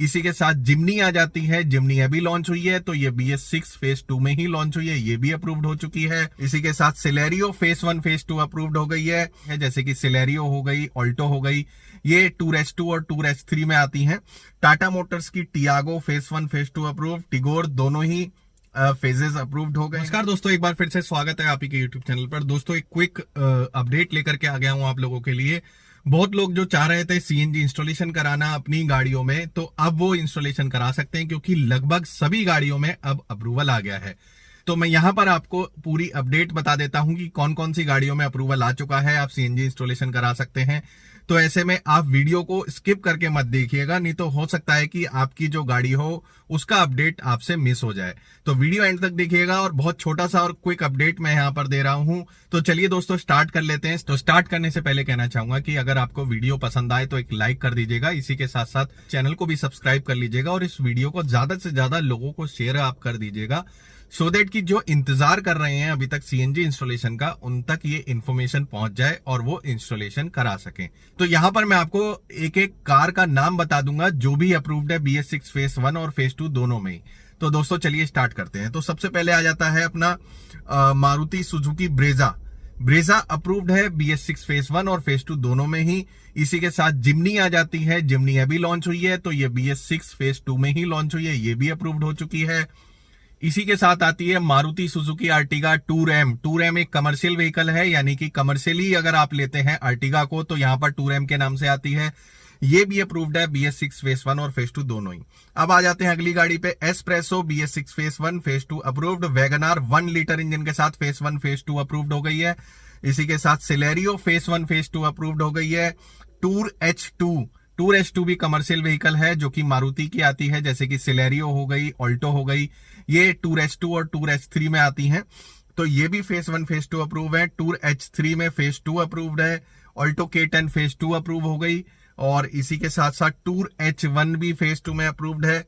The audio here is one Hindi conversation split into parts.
इसी के साथ जिमनी आ जाती है। जिमनी अभी लॉन्च हुई है, तो ये BS6 फेज 2 में ही लॉन्च हुई है, ये भी अप्रूव्ड हो चुकी है। इसी के साथ सिलेरियो फेज 1 फेज 2 अप्रूव्ड हो गई है, जैसे कि सिलेरियो हो गई, ऑल्टो हो गई, ये टूर H2 और टूर H3 में आती हैं। टाटा मोटर्स की Tiago phase 1 phase 2 approved, Tigor दोनों ही फेजेस अप्रूव्ड हो गए। नमस्कार दोस्तों, एक बार फिर से स्वागत है आप ही के यूट्यूब चैनल पर। दोस्तों एक क्विक अपडेट लेकर के आ गया हूं आप लोगों के लिए। बहुत लोग जो चाह रहे थे CNG इंस्टॉलेशन कराना अपनी गाड़ियों में, तो अब वो इंस्टॉलेशन करा सकते हैं, क्योंकि लगभग सभी गाड़ियों में अब अप्रूवल आ गया है। तो मैं यहां पर आपको पूरी अपडेट बता देता हूं कि कौन कौन सी गाड़ियों में अप्रूवल आ चुका है, आप CNG इंस्टॉलेशन करा सकते हैं। तो ऐसे में आप वीडियो को स्किप करके मत देखिएगा, नहीं तो हो सकता है कि आपकी जो गाड़ी हो उसका अपडेट आपसे मिस हो जाए। तो वीडियो एंड तक देखिएगा, और बहुत छोटा सा और क्विक अपडेट मैं यहां पर दे रहा हूं। तो चलिए दोस्तों स्टार्ट कर लेते हैं। तो स्टार्ट करने से पहले कहना चाहूंगा कि अगर आपको वीडियो पसंद आए तो एक लाइक कर दीजिएगा, इसी के साथ साथ चैनल को भी सब्सक्राइब कर लीजिएगा, और इस वीडियो को ज्यादा से ज्यादा लोगों को शेयर आप कर दीजिएगा, सो दैट कि जो इंतजार कर रहे हैं अभी तक CNG इंस्टॉलेशन का, उन तक ये इन्फॉर्मेशन पहुंच जाए और वो इंस्टॉलेशन करा सकें। तो यहां पर मैं आपको एक एक कार का नाम बता दूंगा जो भी अप्रूव्ड है BS6 फेज 1 और फेज 2 दोनों में ही। तो दोस्तों चलिए स्टार्ट करते हैं। तो सबसे पहले आ जाता है अपना मारुति सुजुकी ब्रेजा अप्रूव्ड है BS6 फेज 1 और फेज 2 दोनों में ही। इसी के साथ जिमनी आ जाती है। जिमनी अभी लॉन्च हुई है, तो ये BS6 फेज 2 में ही लॉन्च हुई है, ये भी अप्रूव्ड हो चुकी है। इसी के साथ आती है Maruti Suzuki Ertiga Tour M एक कमर्शियल व्हीकल है, यानी कि कमर्शियली अगर आप लेते हैं अर्टिगा को तो यहां पर टूर एम के नाम से आती है, ये भी अप्रूव्ड है BS6 फेज 1 और फेज 2 दोनों ही। अब आ जाते हैं अगली गाड़ी पे, Espresso BS6 phase 1 phase 2 approved. Wagon R 1 litre engine के साथ फेज 1 फेज 2 अप्रूव्ड हो गई है। इसी के साथ सिलेरियो फेज 1 फेज 2 अप्रूव्ड हो गई है। टूर H2 भी कमर्शियल व्हीकल है जो कि मारुति की आती है, जैसे कि सिलेरियो हो गई, ऑल्टो हो गई, ये टूर H2 और टूर H3 में आती हैं। तो ये भी फेज 1 फेज 2 अप्रूव है। टूर H3 में फेज 2 अप्रूव्ड है। ऑल्टो K10 फेज 2 अप्रूव हो गई, और इसी के साथ साथ टूर H1 भी फेज 2 में अप्रूव्ड है।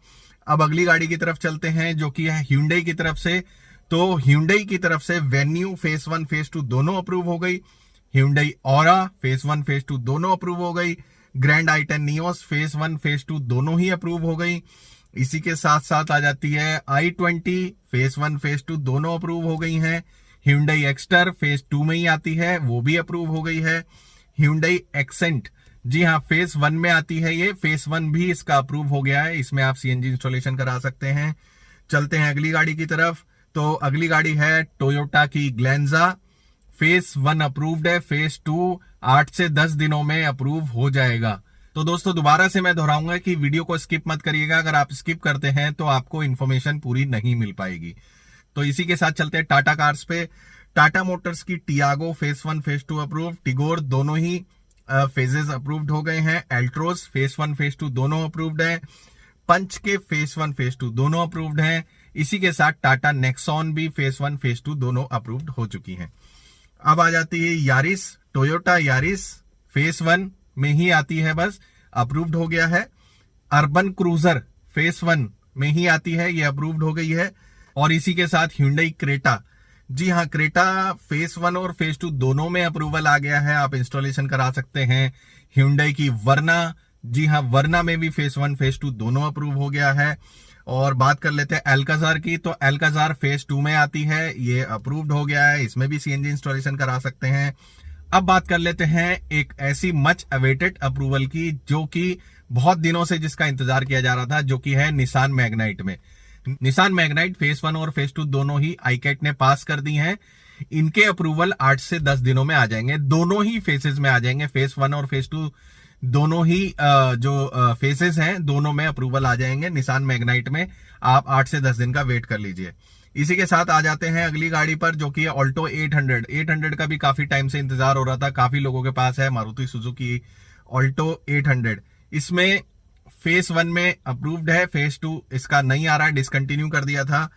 अब अगली गाड़ी की तरफ चलते हैं, जो कि है Hyundai की तरफ से। तो Hyundai की तरफ से वेन्यू फेज 1 फेज 2 दोनों अप्रूव हो गई। Hyundai Aura फेज 1 फेज 2 दोनों अप्रूव हो गई। Grand i10 Nios phase 1 phase 2 दोनों ही अप्रूव हो गई। इसी के साथ साथ आ जाती है i20 फेज 1 फेज 2 दोनों अप्रूव हो गई हैं। Hyundai Exter फेज 2 में ही आती है, वो भी अप्रूव हो गई है। Hyundai Accent, जी हाँ, फेज 1 में आती है, ये फेज 1 भी इसका अप्रूव हो गया है, इसमें आप CNG इंस्टॉलेशन करा सकते हैं। चलते हैं अगली गाड़ी की तरफ। तो अगली गाड़ी है टोयोटा की ग्लेंजा, फेज 1 अप्रूव्ड है, फेज 2 8 से 10 दिनों में अप्रूव हो जाएगा। तो दोस्तों दोबारा से मैं दोहराऊंगा कि वीडियो को स्किप मत करिएगा, अगर आप स्किप करते हैं तो आपको इन्फॉर्मेशन पूरी नहीं मिल पाएगी। तो इसी के साथ चलते हैं टाटा कार्स पे। टाटा मोटर्स की Tiago phase 1 phase 2 approve, Tigor दोनों ही फेजेस अप्रूव्ड हो गए हैं। एल्ट्रोस फेज 1 फेज 2 दोनों अप्रूव्ड है। पंच के फेज 1 फेज 2 दोनों अप्रूव्ड हैं। इसी के साथ टाटा नेक्सॉन भी फेज 1 फेज 2 दोनों अप्रूव्ड हो चुकी हैं। अब आ जाती है यारिस, टोयोटा यारिस फेज 1 में ही आती है, बस अप्रूव्ड हो गया है। अर्बन क्रूजर फेज 1 में ही आती है, ये अप्रूव्ड हो गई है। और इसी के साथ Hyundai क्रेटा, जी हाँ, क्रेटा फेज 1 और फेज 2 दोनों में अप्रूवल आ गया है, आप इंस्टॉलेशन करा सकते हैं। Hyundai की वर्ना, जी हाँ, वर्ना में भी फेज 1 फेज 2 दोनों अप्रूव हो गया है। और बात कर लेते हैं एल्काजार की, तो एल्काजार फेज 2 में आती है, ये अप्रूव्ड हो गया है, इसमें भी CNG इंस्टॉलेशन करा सकते हैं। अब बात कर लेते हैं एक ऐसी मच अवेटेड अप्रूवल की, जो कि बहुत दिनों से जिसका इंतजार किया जा रहा था, जो कि है निसान मैग्नाइट में। निसान मैग्नाइट फेज 1 और फेज 2 दोनों ही आईकैट ने पास कर दी हैं। इनके अप्रूवल 8 से 10 दिनों में आ जाएंगे, दोनों ही फेजेस में आ जाएंगे। फेज 1 और फेज 2 दोनों ही जो फेसेस हैं, दोनों में अप्रूवल आ जाएंगे। निसान मैग्नाइट में आप 8 से 10 दिन का वेट कर लीजिए। इसी के साथ आ जाते हैं अगली गाड़ी पर, जो कि है ऑल्टो 800 का भी काफी टाइम से इंतजार हो रहा था, काफी लोगों के पास है मारुति सुजुकी ऑल्टो 800। इसमें फेज 1 में अप्रूव्ड है, फेज 2 इसका नहीं आ रहा है, डिसकंटिन्यू कर दिया था।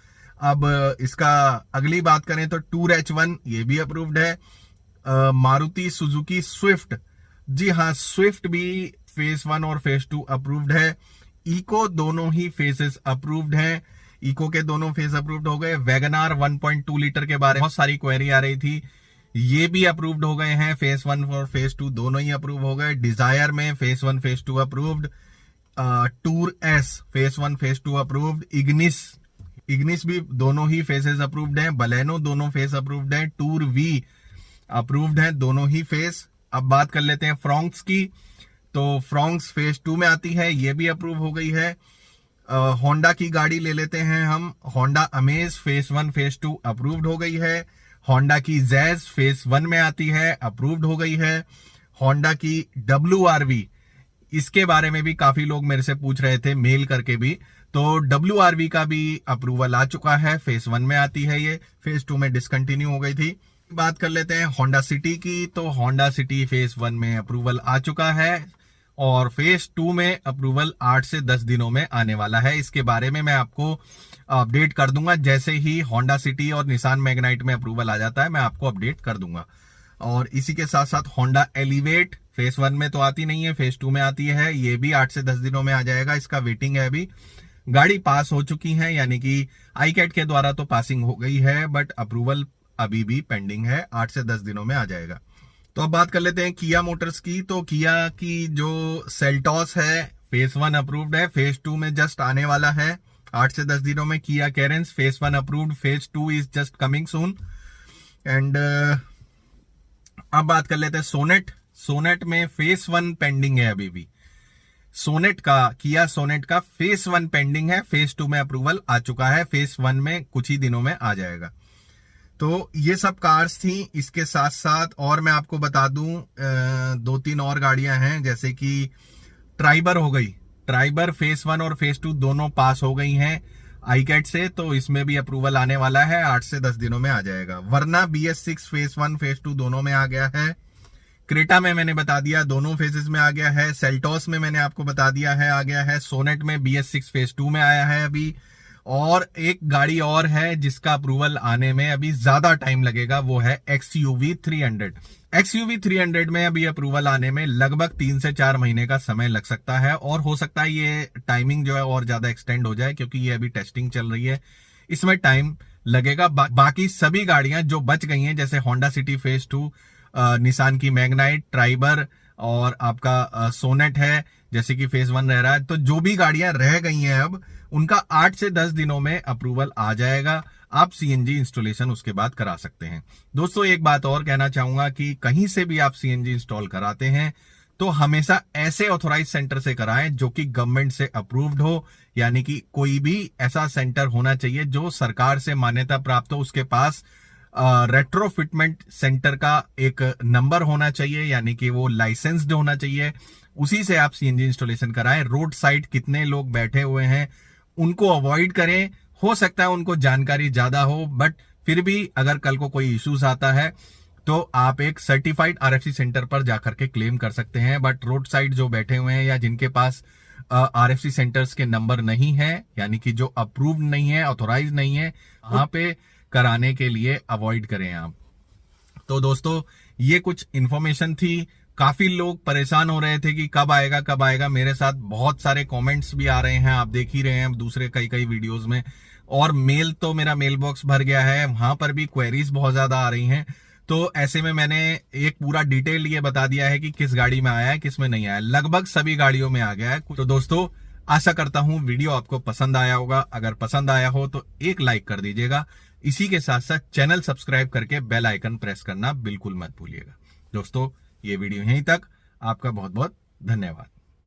अब इसका अगली बात करें तो टूर H1 ये भी अप्रूव्ड है। मारुति सुजुकी स्विफ्ट, जी हाँ, स्विफ्ट भी फेज 1 और फेज 2 अप्रूव्ड है। इको दोनों ही फेजेस अप्रूव्ड हैं, इको के दोनों फेज अप्रूव्ड हो गए। वैगनार 1.2 लीटर के बारे में बहुत सारी क्वेरी आ रही थी, ये भी अप्रूव्ड हो गए हैं, फेज 1 और फेज 2 दोनों ही अप्रूव हो गए। डिजायर में phase 1 phase 2 approved. Tour S phase 1 face 2 approved, Ignis भी दोनों ही फेसेस अप्रूव्ड हैं, बलेनो दोनों फेस अप्रूव्ड हैं, टूर वी अप्रूव्ड है दोनों ही फेस। अब बात कर लेते हैं फ्रॉन्क्स की, तो फ्रॉन्क्स फेस 2 में आती है, ये भी अप्रूव हो गई है। होंडा की गाड़ी ले लेते हैं हम, Honda amaze face 1 face 2 approved हो गई है। होंडा की जैज फेस 1 में आती है, अप्रूव्ड हो गई है। होंडा की WRV, इसके बारे में भी काफी लोग मेरे से पूछ रहे थे मेल करके भी, तो WRV का भी अप्रूवल आ चुका है, फेस 1 में आती है, ये फेस 2 में डिसकंटिन्यू हो गई थी। बात कर लेते हैं होंडा सिटी की, तो होंडा सिटी फेस 1 में अप्रूवल आ चुका है और फेस 2 में अप्रूवल 8 से 10 दिनों में आने वाला है। इसके बारे में मैं आपको अपडेट कर दूंगा, जैसे ही होंडा सिटी और निसान मैग्नाइट में अप्रूवल आ जाता है मैं आपको अपडेट कर दूंगा। और इसी के साथ साथ होंडा एलिवेट फेस 1 में तो आती नहीं है, फेस 2 में आती है, ये भी 8 से 10 दिनों में आ जाएगा। इसका वेटिंग है, अभी गाड़ी पास हो चुकी है, यानी कि आईकैट के द्वारा तो पासिंग हो गई है, बट अप्रूवल अभी भी पेंडिंग है, 8 से 10 दिनों में आ जाएगा। तो अब बात कर लेते हैं किया मोटर्स की, तो किया की जो सेल्टॉस है फेस 1 अप्रूव्ड है, फेस 2 में जस्ट आने वाला है 8 से 10 दिनों में। Kia Carens phase 1 approved, phase 2 is just coming soon. And अब बात कर लेते हैं सोनेट में फेस 1 पेंडिंग है अभी भी। किया सोनेट का फेस 1 पेंडिंग है, फेस 2 में अप्रूवल आ चुका है, फेस 1 में कुछ ही दिनों में आ जाएगा। तो ये सब कार्स थी। इसके साथ साथ और मैं आपको बता दूं 2-3 और गाड़ियां हैं, जैसे कि ट्राइबर हो गई, ट्राइबर फेस 1 और फेस 2 दोनों पास हो गई हैं आईकैट से, तो इसमें भी अप्रूवल आने वाला है, 8 से 10 दिनों में आ जाएगा। वरना BS6 फेस 1 फेस 2 दोनों में आ गया है। क्रेटा में मैंने बता दिया दोनों फेजेस में आ गया है। सेल्टॉस में मैंने आपको बता दिया है आ गया है। सोनेट में BS6 फेस 2 में आया है अभी। और एक गाड़ी और है जिसका अप्रूवल आने में अभी ज्यादा टाइम लगेगा, वो है XUV 300। XUV 300 में अभी अप्रूवल आने में लगभग 3 से 4 महीने का समय लग सकता है, और हो सकता है ये टाइमिंग जो है और ज्यादा एक्सटेंड हो जाए, क्योंकि ये अभी टेस्टिंग चल रही है, इसमें टाइम लगेगा। बाकी सभी गाड़ियां जो बच गई हैं, जैसे होंडा सिटी फेस 2, निसान की मैग्नाइट, ट्राइबर और आपका सोनेट है, जैसे कि फेज 1 रह रहा है, तो जो भी गाड़ियां रह गई हैं अब उनका 8 से 10 दिनों में अप्रूवल आ जाएगा। आप CNG इंस्टॉलेशन उसके बाद करा सकते हैं। दोस्तों एक बात और कहना चाहूंगा कि कहीं से भी आप CNG इंस्टॉल कराते हैं तो हमेशा ऐसे ऑथोराइज सेंटर से कराएं जो कि गवर्नमेंट से अप्रूव्ड हो, यानी कि कोई भी ऐसा सेंटर होना चाहिए जो सरकार से मान्यता प्राप्त हो, उसके पास रेट्रोफिटमेंट सेंटर का एक नंबर होना चाहिए, यानी कि वो लाइसेंस्ड होना चाहिए, उसी से आप CNG इंस्टॉलेशन कराएं। रोड साइड कितने लोग बैठे हुए हैं उनको अवॉइड करें, हो सकता है उनको जानकारी ज्यादा हो, बट फिर भी अगर कल को कोई इश्यूज आता है तो आप एक सर्टिफाइड RFC सेंटर पर जाकर के क्लेम कर सकते हैं। बट रोड साइड जो बैठे हुए हैं या जिनके पास RFC सेंटर्स के नंबर नहीं है, यानी कि जो अप्रूव्ड नहीं है, ऑथोराइज नहीं है, वहां पे कराने के लिए अवॉइड करें आप। तो दोस्तों ये कुछ इंफॉर्मेशन थी। काफी लोग परेशान हो रहे थे कि कब आएगा। मेरे साथ बहुत सारे कमेंट्स भी आ रहे हैं, आप देख ही रहे हैं दूसरे कई वीडियोस में, और मेल तो मेरा मेल बॉक्स भर गया है, वहां पर भी क्वेरीज बहुत ज्यादा आ रही हैं। तो ऐसे में मैंने एक पूरा डिटेल ये बता दिया है कि किस गाड़ी में आया है, किस में नहीं आया। लगभग सभी गाड़ियों में आ गया है। तो दोस्तों आशा करता हूं वीडियो आपको पसंद आया होगा। अगर पसंद आया हो तो एक लाइक कर दीजिएगा। इसी के साथ साथ चैनल सब्सक्राइब करके बेल आइकन प्रेस करना बिल्कुल मत भूलिएगा। दोस्तों ये वीडियो यहीं तक। आपका बहुत बहुत धन्यवाद।